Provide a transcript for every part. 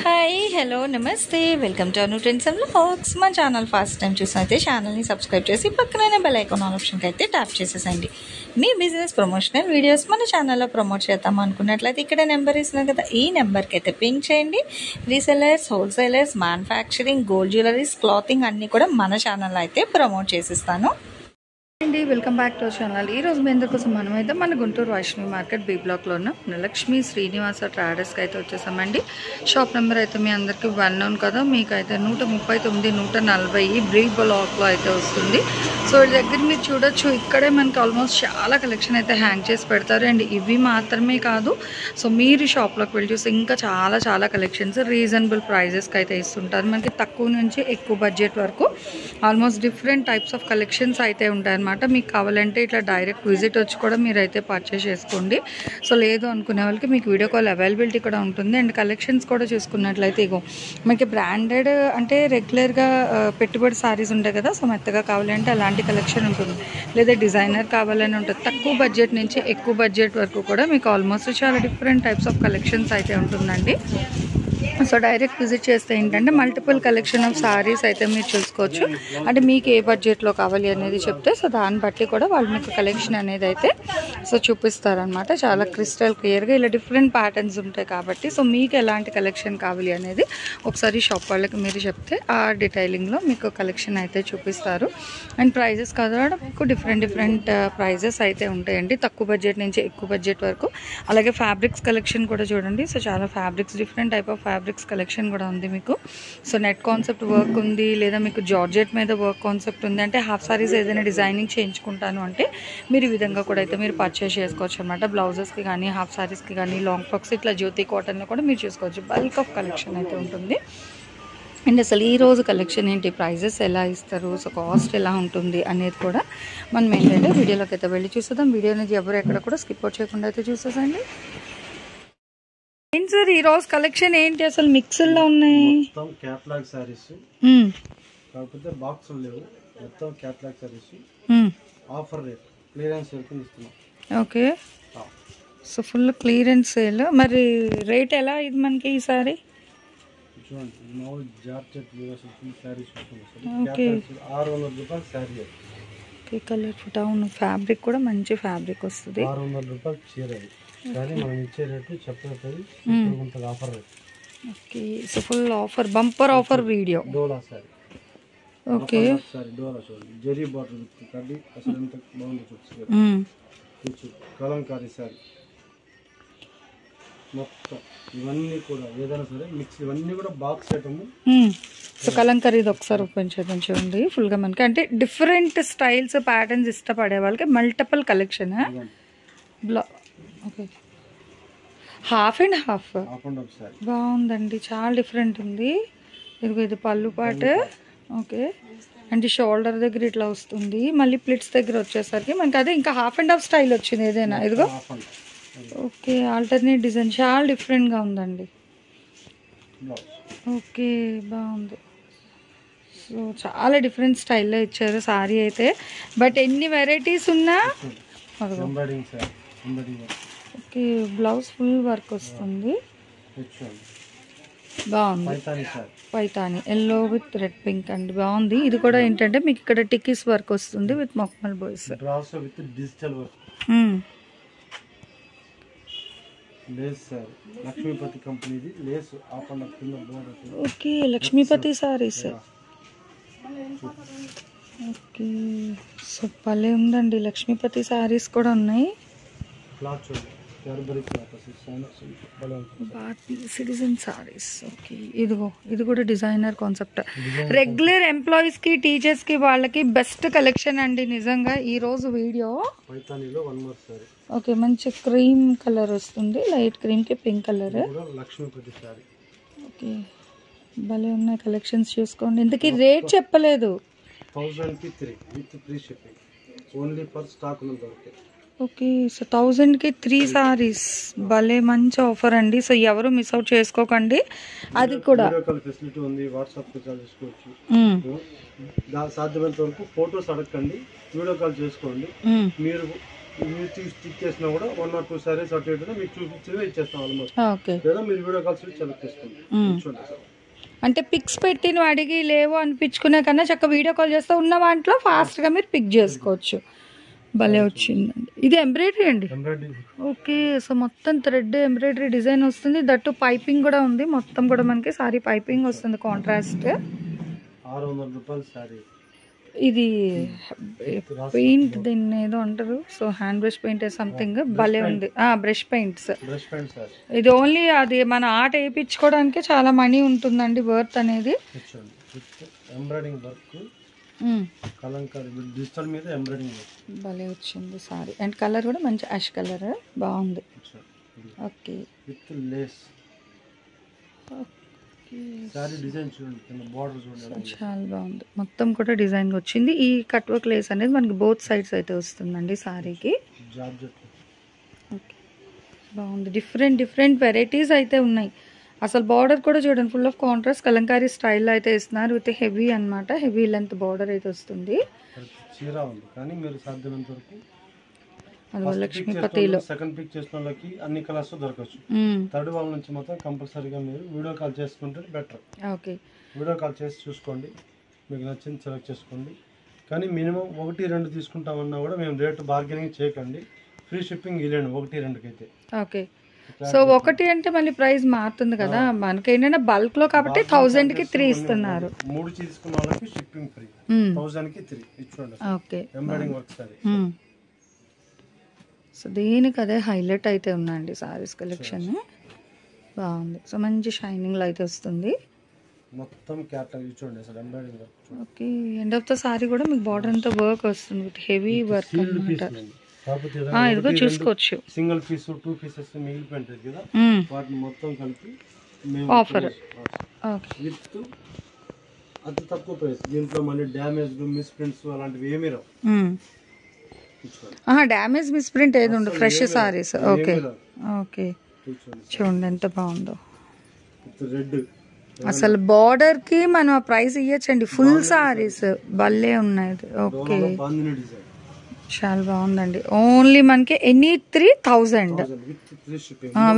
Hi hello నమస్తే welcome to Anu trends and vlogs. మన channel first time చూసినైతే ఛానల్ని subscribe చేసి పక్కనే బెల్ ఐకాన్ ఆప్షన్కి అయితే ట్యాప్ చేసేసండి. మీ బిజినెస్ ప్రమోషనల్ వీడియోస్ మన ఛానల్లో ప్రమోట్ చేద్దాం అనుకున్నట్లయితే ఇక్కడ నెంబర్ ఇస్తున్నాం కదా, ఈ నెంబర్కి అయితే పింక్ చేయండి. Resellers, wholesalers, manufacturing, gold jewelleries, clothing అన్నీ కూడా మన ఛానల్లో అయితే ప్రమోట్ చేసిస్తాను అండి. Welcome back to our channel. ఈ రోజు మీ అందరి కోసం మనమైతే మన గుంటూరు వైష్ణవి మార్కెట్ బి బ్లాక్లో ఉన్న లక్ష్మీ శ్రీనివాస ట్రేడర్స్కి అయితే వచ్చేసామండి. షాప్ నెంబర్ అయితే మీ అందరికీ 1 కదా, మీకు అయితే 139, 140 బ్రీ బ్లాక్లో అయితే వస్తుంది. సో వీళ్ళ దగ్గర మీరు చూడొచ్చు, ఇక్కడే మనకి ఆల్మోస్ట్ చాలా కలెక్షన్ అయితే హ్యాంగ్ చేసి పెడతారు. అండ్ ఇవి మాత్రమే కాదు, సో మీరు షాప్లోకి వెళ్ళి చూసి ఇంకా చాలా కలెక్షన్స్ రీజనబుల్ ప్రైజెస్కి అయితే ఇస్తుంటారు. మనకి తక్కువ నుంచి ఎక్కువ బడ్జెట్ వరకు almost different types of collections అయితే ఉంటాయి అన్నమాట. మీకు కావాలంటే ఇట్లా డైరెక్ట్ విజిట్ వచ్చి కూడా మీరైతే పర్చేస్ చేసుకోండి. సో లేదు అనుకునే వాళ్ళకి మీకు వీడియో కాల్ అవైలబిలిటీ కూడా ఉంటుంది. అండ్ కలెక్షన్స్ కూడా చూసుకున్నట్లయితే ఇగో మనకి బ్రాండెడ్ అంటే రెగ్యులర్గా పెట్టుబడి సారీస్ ఉంటాయి కదా, సో మెత్తగా కావాలంటే అలాంటి కలెక్షన్ ఉంటుంది. లేదా డిజైనర్ కావాలని ఉంటుంది. తక్కువ బడ్జెట్ నుంచి ఎక్కువ బడ్జెట్ వరకు కూడా మీకు ఆల్మోస్ట్ చాలా డిఫరెంట్ టైప్స్ ఆఫ్ కలెక్షన్స్ అయితే ఉంటుందండి. సో డైరెక్ట్ విజిట్ చేస్తే ఏంటంటే మల్టిపుల్ కలెక్షన్ ఆఫ్ సారీస్ అయితే మీరు చూసుకోవచ్చు. అంటే మీకు ఏ బడ్జెట్లో కావాలి అనేది చెప్తే సో దాన్ని బట్టి కూడా వాళ్ళు మీకు కలెక్షన్ అనేది అయితే సో చూపిస్తారనమాట. చాలా క్రిస్టల్ క్లియర్గా ఇలా డిఫరెంట్ ప్యాటర్న్స్ ఉంటాయి కాబట్టి సో మీకు ఎలాంటి కలెక్షన్ కావాలి అనేది ఒకసారి షాప్ వాళ్ళకి మీరు చెప్తే ఆ డీటెయిలింగ్లో మీకు కలెక్షన్ అయితే చూపిస్తారు. అండ్ ప్రైజెస్ కదా మీకు డిఫరెంట్ ప్రైజెస్ అయితే ఉంటాయండి, తక్కువ బడ్జెట్ నుంచి ఎక్కువ బడ్జెట్ వరకు. అలాగే ఫ్యాబ్రిక్స్ కలెక్షన్ కూడా చూడండి. సో చాలా fabrics, different type of fabrics collection కూడా ఉంది మీకు. సో నెట్ కాన్సెప్ట్ వర్క్ ఉంది, లేదా మీకు జార్జెట్ మీద వర్క్ కాన్సెప్ట్ ఉంది. అంటే హాఫ్ సారీస్ ఏదైనా డిజైనింగ్ చేయించుకుంటాను అంటే మీరు ఈ విధంగా కూడా అయితే మీరు పర్చేస్ చేసుకోవచ్చు అనమాట. బ్లౌజెస్కి కానీ, హాఫ్ సారీస్కి కానీ, లాంగ్ ఫ్రాక్స్, ఇట్లా జ్యోతి కాటన్లో కూడా మీరు చూసుకోవచ్చు. బల్క్ ఆఫ్ కలెక్షన్ అయితే ఉంటుంది. అండ్ అసలు ఈరోజు కలెక్షన్ ఏంటి, ప్రైజెస్ ఎలా ఇస్తారు, సో కాస్ట్ ఎలా ఉంటుంది అనేది కూడా మనం ఏంటంటే వీడియోలోకి అయితే వెళ్ళి చూసేద్దాం. వీడియో అనేది ఎవరు ఎక్కడ కూడా స్కిప్ అవుట్ చేయకుండా అయితే చూసేసండి. ఏంటి సార్ ఈరోజు కలెక్షన్ ఏంటి, అసలు మిక్స్డ్లో ఉన్నాయి మొత్తం క్యాటలాగ్ సారీస్, కాకపోతే బాక్సులు లేవు. మొత్తం catalogue sarees offer rate clearance sale ఇస్తున్నాం. Okay, so full clearance sale. మరి రేట్ ఎలా ఇది మనకి ఈసారి? చూడండి, మామూలు జార్జెట్ ఫుల్ సారీస్ ఓకే, 600 రూపాయలు sorry. Okay, colour down fabric కూడా మంచి ఫ్యాబ్రిక్ వస్తుంది. 600 రూపాయలు చీర అది, కానీ మనం ఇచ్చే రేటు చెప్పలేదు ఉంటుంది offer rate. Okay, so full offer, bumper offer video. Dola sari. Okay sari Dola చూడండి, జెరీ బాటిల్ కడ్డీ అసలు ఎంత బాగుంది చూసి. కలంకారీ సారీ మొత్తం ఇవన్నీ కూడా ఏదైనా సరే మిక్స్, ఇవన్నీ కూడా బాక్స్ ఐటమ్. సో కలంకారీ ఇది ఒకసారి ఓపెన్ చేద్దాం చూడండి. ఫుల్గా మనకి అంటే డిఫరెంట్ స్టైల్స్, ప్యాటర్న్స్ ఇష్టపడే వాళ్ళకి multiple collection. Okay, half and half బాగుందండి, చాలా డిఫరెంట్ ఉంది. ఇదిగో ఇది పళ్ళు పాట. ఓకే, అంటే షోల్డర్ దగ్గర ఇట్లా వస్తుంది, మళ్ళీ ప్లిట్స్ దగ్గర వచ్చేసరికి మనకి అదే ఇంకా హాఫ్ అండ్ హాఫ్ స్టైల్ వచ్చింది ఏదైనా. ఇదిగో ఓకే, ఆల్టర్నేట్ డిజైన్ చాలా డిఫరెంట్గా ఉందండి. ఓకే బాగుంది. సో చాలా డిఫరెంట్ స్టైల్లో ఇచ్చారు సారీ అయితే. బట్ ఎన్ని వెరైటీస్ ఉన్నా ఓకే, బ్లౌజ్ ఫుల్ వర్క్ వస్తుంది, బాగుంది. Paithani yellow with red pink అండి, బాగుంది. ఇది కూడా ఏంటంటే మీకు ఇక్కడ టిక్కీస్ వర్క్ వస్తుంది విత్ మక్మల్ బాయ్స్. లక్ష్మీపతి కంపెనీది lace okay, Lakshmipati sarees. Okay, so భలే ఉందండి, లక్ష్మీపతి సారీస్ కూడా ఉన్నాయి. సిటిజన్ సారీస్. ఓకే, ఇదిగో ఇది కూడా డిజైనర్ కాన్సెప్ట్. రెగ్యులర్ ఎంప్లాయీస్ కి, టీచర్స్ కి, వాళ్ళకి బెస్ట్ కలెక్షన్ అండి నిజంగా ఈ రోజు వీడియో. ఓకే, మంచి క్రీమ్ కలర్ వస్తుంది, లైట్ క్రీమ్ కి పింక్ కలర్. ఓకే, భలే ఉన్నాయి కలెక్షన్స్, చూసుకోండి. ఇంతకీ రేట్ చెప్పలేదు. 1000 కి 3 with free shipping only for stock దొరికే. ఓకే, సో 1000 కి 3 సారీస్, భలే మంచి ఆఫర్ అండి. సో ఎవరు మిస్ అవుట్ చేసుకోకండి. అది కూడా ఫెసిలిటీ ఉంది, వాట్సాప్ కాల్ చేసుకోవచ్చు. సాధ్యమైనంత వరకు ఫొటోస్ అడగండి, వీడియో కాల్ చేసుకోండి. మీరు స్టిక్ చేసినా కూడా 1 or 2 సారీస్ అటు ఇటు మీకు చూపించేవి ఇచ్చేస్తాం ఆల్మోస్ట్. ఓకే, లేదా మీరు వీడియో కాల్స్ సెలెక్ట్ చేసుకోండి. చూడండి సార్, అంటే పిక్స్ పెట్టి నువ్వు అడిగి లేవు అనిపించుకునే కన్నా చక్కగా వీడియో కాల్ చేస్తే ఉన్న వాటిలో ఫాస్ట్గా మీరు పిక్ చేసుకోవచ్చు. భలే వచ్చిందండి. ఇది ఎంబ్రాయిడరీ అండి. ఓకే, సో మొత్తం థ్రెడ్ ఎంబ్రాయిడరీ డిజైన్ వస్తుంది. దట్టు పైపింగ్ కూడా ఉంది. మొత్తం కూడా మనకి సారీ పైపింగ్ వస్తుంది కాంట్రాస్ట్. 600 రూపాయలు సారీ. ఇది పెయింట్ దీన్ని ఏదో అంటారు. So hand brush paint something భలే ఉంది. Brush paints. ఇది ఓన్లీ అది మన ఆర్ట్ వేయించుకోవడానికి చాలా మనీ ఉంటుందండి, వర్త్ అనేది. ఎంబ్రాయిడింగ్ వర్క్ కలంకారీ డిజిటల్ మీద ఎంబ్రాయిడింగ్ భలే వచ్చింది సారీ. అండ్ కలర్ కూడా మంచి యాష్ కలర్ బాగుంది. Okay, with lace sorry design చూడండి, బోర్డర్ చూడండి చాలా బాగుంది. మొత్తం కూడా డిజైన్ వచ్చింది. ఈ కట్ వర్క్ లేస్ అనేది మనకి బోత్ సైడ్స్ అయితే వస్తుందండి సారీకి. ఓకే, బాగుంది. డిఫరెంట్ వెరైటీస్ అయితే ఉన్నాయి. అసలు బార్డర్ కూడా చూడండి, ఫుల్ ఆఫ్ కాంట్రాస్ట్ కలంకారీ స్టైల్లో అయితే ఇస్తున్నారు. విత్ హెవీ అనమాట, హెవీ లెంత్ బార్డర్ అయితే వస్తుంది. లక్ష్మీపతిలో సెకండ్ పిక్ చేసిన వాళ్ళకి అన్ని కలర్స్ దొరకచ్చు. థర్డ్ వాళ్ళ నుంచి మాత్రం కంపల్సరీగా మీరు వీడియో కాల్ చేసుకుంటే బెటర్. ఓకే, వీడియో కాల్ చేసి చూసుకోండి, మీకు నచ్చింది సెలెక్ట్ చేసుకోండి. కానీ మినిమం 1-2 తీసుకుంటామన్నా కూడా మేము రేటు బార్గెనింగ్ చేయకండి. ఫ్రీ షిప్పింగ్ ఇవ్వండి 1-2కి అయితే. ఓకే, సో 1 అంటే మళ్ళీ ప్రైస్ మారుతుంది కదా మనకి. ఏంటంటే బల్క్ లో కాబట్టి 1000కి 3 ఇస్తున్నారు. 3 తీసుకున్న వాళ్ళకి షిప్పింగ్ ఫ్రీ, 1000కి 3 ఇచ్చుకోండి. Okay, embroidering work sari. So దీనికి అదే హైలైట్ అయితే ఉందండి సారీస్ కలెక్షన్. బాగుంది. సో మంచి షైనింగ్ లో అయితే వస్తుంది. మొత్తం క్యాటలాగ్ చూడండి అసలు embroidering work. Okay, end of the sari కూడా మీకు బార్డర్ అంతా వర్క్ వస్తుంది విత్ హెవీ వర్క్ అన్నమాట. ఇదిగో చూసుకోవచ్చు. సింగిల్ పీస్ 2 పీసెస్ మిగిలిపోయింది కదా, వాటిని మొత్తం కలిపి ఆఫర్. ఓకే, విత్ అతి తక్కువ ప్రైస్. దీంట్లో మళ్ళీ డ్యామేజ్ మిస్ ప్రింట్స్ అలాంటివి ఏమీ రావు. డ్యామేజ్ మిస్ ప్రింట్ ఏది ఉండదు, ఫ్రెష్ సారీస్. ఓకే ఓకే, చూడండి ఎంత బాగుందో. రెడ్ అసలు బార్డర్ కి మనం ఆ ప్రైస్ ఇయ్యచ్చండి. ఫుల్ సారీస్ భలే ఉన్నాయి. ఓకే, చాలా బాగుందండి. ఓన్లీ మనకి any 3000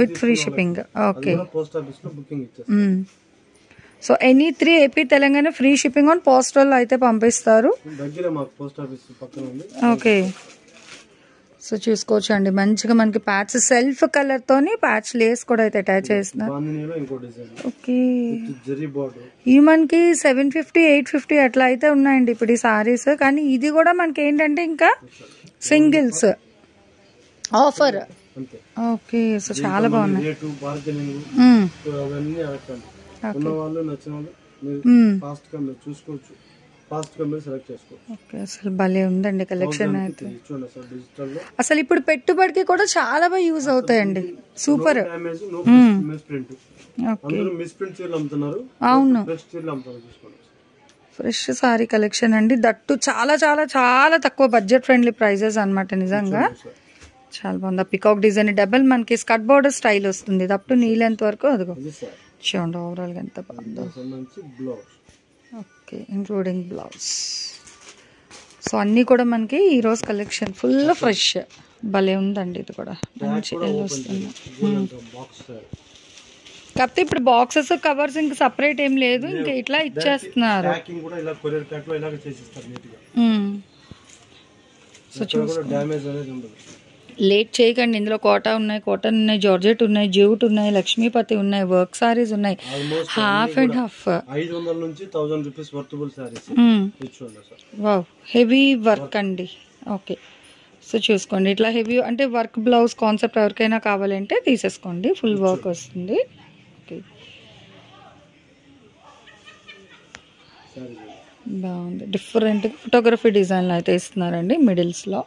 with free shipping. Okay, so any 3 AP Telangana free shipping on postal అయితే పంపిస్తారు. ఓకే, సో చూసుకోవచ్చు అండి. మంచిగా మనకి ప్యాచ్ సెల్ఫ్ కలర్ తోని ప్యాచ్ లేస్ కూడా అయితే అటాచ్ చేస్తున్నారు. ఓకే, ఇవి మనకి 750 850 అట్లా అయితే ఉన్నాయండి ఇప్పుడు ఈ సారీస్. కానీ ఇది కూడా మనకి ఏంటంటే ఇంకా సింగిల్స్ ఆఫర్. ఓకే, సో చాలా బాగున్నాయి. అసలు భలే ఉందండి కలెక్షన్ అయితే. అసలు ఇప్పుడు పెట్టుబడికి కూడా చాలా బాగా యూజ్ అవుతాయండి. సూపర్. అవును, ఫ్రెష్ సారీ కలెక్షన్ అండి. దట్టు చాలా చాలా చాలా తక్కువ బడ్జెట్ ఫ్రెండ్లీ ప్రైజెస్ అనమాట. నిజంగా చాలా బాగుంది. పికాక్ డిజైన్ డబల్ మనకి స్కర్ట్ బోర్డర్ స్టైల్ వస్తుంది. దట్టు నీ లెంత్ వరకు అదిగో చూడండి ఓవరాల్ గా ఎంత బాగుందో. Okay, including blouse. సో అన్నీ కూడా మనకి ఈరోజు కలెక్షన్ ఫుల్ ఫ్రెష్ భలే ఉందండి. ఇది కూడా మంచి వస్తుంది. కాకపోతే ఇప్పుడు బాక్సెస్ కవర్స్ ఇంకా సపరేట్ ఏం లేదు, ఇంకా ఇట్లా ఇచ్చేస్తున్నారు. సో లేట్ చేయకండి. ఇందులో కోటా ఉన్నాయి, కాటన్ ఉన్నాయి, జార్జెట్ ఉన్నాయి, జ్యూట్ ఉన్నాయి, లక్ష్మీపతి ఉన్నాయి, వర్క్ సారీస్ ఉన్నాయి. హాఫ్ అండ్ హాఫ్ 500 నుంచి 1000 rupees worthable saris. Wow, heavy work అండి. ఓకే, సో చూసుకోండి ఇట్లా హెవీ అంటే వర్క్ బ్లౌజ్ కాన్సెప్ట్ ఎవరికైనా కావాలంటే తీసేసుకోండి. ఫుల్ వర్క్ వస్తుంది. ఓకే, బాగుంది. డిఫరెంట్ ఫోటోగ్రఫీ డిజైన్లు అయితే ఇస్తున్నారండి మిడిల్స్లో.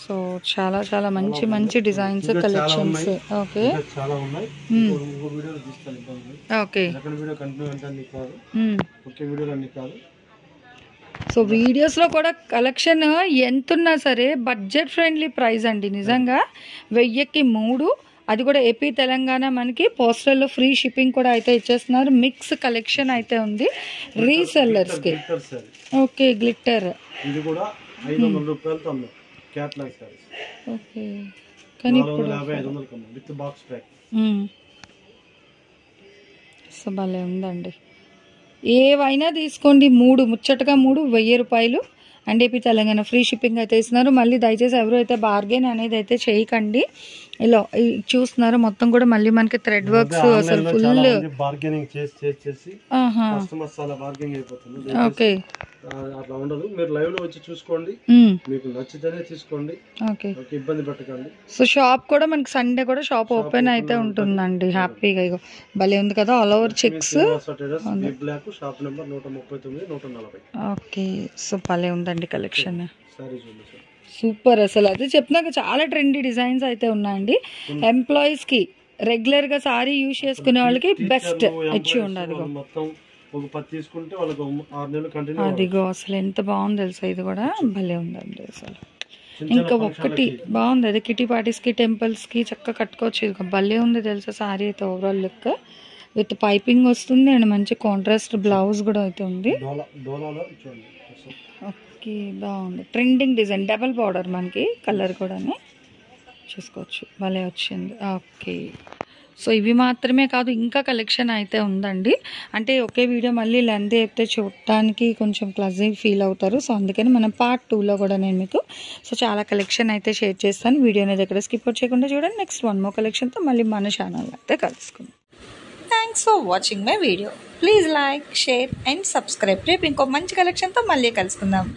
సో చాలా చాలా మంచి మంచి designs collections. Okay okay, so వీడియోస్లో కూడా కలెక్షన్ ఎంత ఉన్నా సరే బడ్జెట్ ఫ్రెండ్లీ ప్రైస్ అండి. నిజంగా 1000కి 3, అది కూడా ఏపీ తెలంగాణ మనకి పోస్టల్లో ఫ్రీ షిప్పింగ్ కూడా అయితే ఇచ్చేస్తున్నారు. మిక్స్ కలెక్షన్ అయితే ఉంది రీసెల్లర్స్కి. ఓకే, గ్లిట్టర్ ఇది కూడా 500 రూపాయలతో క్యాట్లాగ్ సారీస్. ఓకే, కానీ ఇప్పుడు 450-500 కమ్మ విత్ బాక్స్ ప్యాక్. సో భలే ఉందండి. ఏవైనా తీసుకోండి, 3 ముచ్చటగా 3 1000 రూపాయలు. And AP Telangana free shipping అయితే ఇస్తున్నారు. మళ్ళీ దయచేసి ఎవరు అయితే బార్గెన్ అనేది అయితే చేయకండి. ఇలా చూస్తున్నారు మొత్తం కూడా మళ్ళీ మనకి థ్రెడ్ వర్క్స్ అసలు ఫుల్ బార్గెనింగ్ చేసి కస్టమర్స్ చాలా బార్గెనింగ్ అయిపోతుంది. ఓకే, అట్లా ఉండదు. మీరు లైవ్ లో వచ్చి చూసుకోండి, మీకు నచ్చితేనే తీసుకోండి. ఓకే, ఇబ్బంది పెట్టకండి. సో షాప్ కూడా మనకి సండే కూడా షాప్ ఓపెన్ అయితే ఉంటుందండి. హ్యాపీగా ఇగో భలే ఉంది కదా, all over checks. Block shop number 139-140. Okay, so భలే ఉందండి కలెక్షన్. సారీ చూడండి సార్, సూపర్. అసలు అదే చెప్తున్నాక చాలా ట్రెండీ డిజైన్స్ అయితే ఉన్నాయండి. ఎంప్లాయీస్ కి రెగ్యులర్ గా సారీ యూజ్ చేసుకునే వాళ్ళకి బెస్ట్ ఇచ్చి ఉండాలి. మొత్తం ఒక 10 తీసుకుంటే వాళ్ళకి 6 నెలలు కంటిన్యూ. అదిగో అసలు ఎంత బాగుంది తెలుసా, ఇది కూడా భలే ఉందండి అసలు. ఇంకా ఒక్కటి బాగుంది, అది కిటీ పార్టీస్ కి టెంపుల్స్ కి చక్కగా కట్టుకోవచ్చు. ఇది భలే ఉంది తెలుసా సారీ అయితే. ఓవరాల్ లుక్ విత్ పైపింగ్ వస్తుంది అండ్ మంచి కాంట్రాస్ట్ బ్లౌజ్ కూడా అయితే ఉంది. ఓకే, బాగుంది. ట్రెండింగ్ డిజైన్, డబల్ బార్డర్ మనకి కలర్ కూడా చూసుకోవచ్చు, భలే వచ్చింది. ఓకే, సో ఇవి మాత్రమే కాదు, ఇంకా కలెక్షన్ అయితే ఉందండి. అంటే ఒకే వీడియో మళ్ళీ లెంత్ అయితే చూడటానికి కొంచెం క్లజీ ఫీల్ అవుతారు. సో అందుకని మనం పార్ట్ 2లో కూడా నేను మీకు చాలా కలెక్షన్ అయితే షేర్ చేస్తాను. వీడియో అనేది ఎక్కడ స్కిప్ చేయకుండా చూడండి. నెక్స్ట్ 1 more కలెక్షన్తో మళ్ళీ మన ఛానల్ అయితే కలుసుకుందాం. Thanks for watching my video. Please like, share and subscribe. రేపు ఇంకో మంచి కలెక్షన్తో మళ్ళీ కలుసుకుందాం.